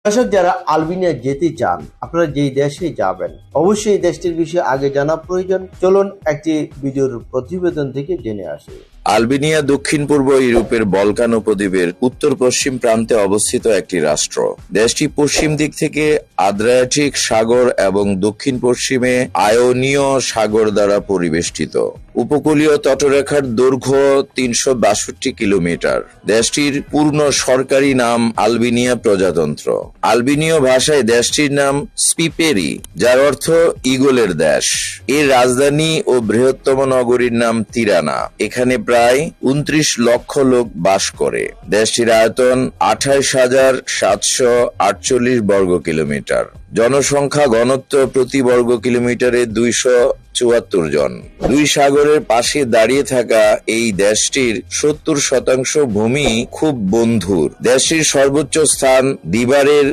দর্শক, যারা আলবেনিয়া যেতে চান, আপনারা যেই দেশে যাবেন, অবশ্যই এই দেশটির বিষয়ে আগে জানা প্রয়োজন। চলুন একটি ভিডিওর প্রতিবেদন থেকে জেনে আসি। আলবেনিয়া দক্ষিণ পূর্ব ইউরোপের বলকান উপদ্বীপের উত্তর পশ্চিম প্রান্তে অবস্থিত একটি রাষ্ট্র। দেশটি পশ্চিম দিক থেকে আদ্রিয়াটিক সাগর এবং দক্ষিণ পশ্চিমে আয়োনীয় সাগর দ্বারা পরিবেষ্টিত। উপকূলীয় তটরেখার দৈর্ঘ্য 362 কিলোমিটার। দেশটির পূর্ণ সরকারি নাম আলবেনিয়া প্রজাতন্ত্র। আলবেনীয় ভাষায় দেশটির নাম স্পিপেরি, যার অর্থ ঈগলের দেশ। এর রাজধানী ও বৃহত্তম নগরীর নাম তিরানা। এখানে প্রায় 29 লক্ষ লোক বাস করে। দেশটির আয়তন 28,748 বর্গ কিলোমিটার। জনসংখ্যা ঘনত্ব প্রতি বর্গ কিলোমিটারে 274 জন। দুই সাগরের পাশে দাঁড়িয়ে থাকা এই দেশটির 70% ভূমি খুব বন্ধুর। দেশটির সর্বোচ্চ স্থান দিবারের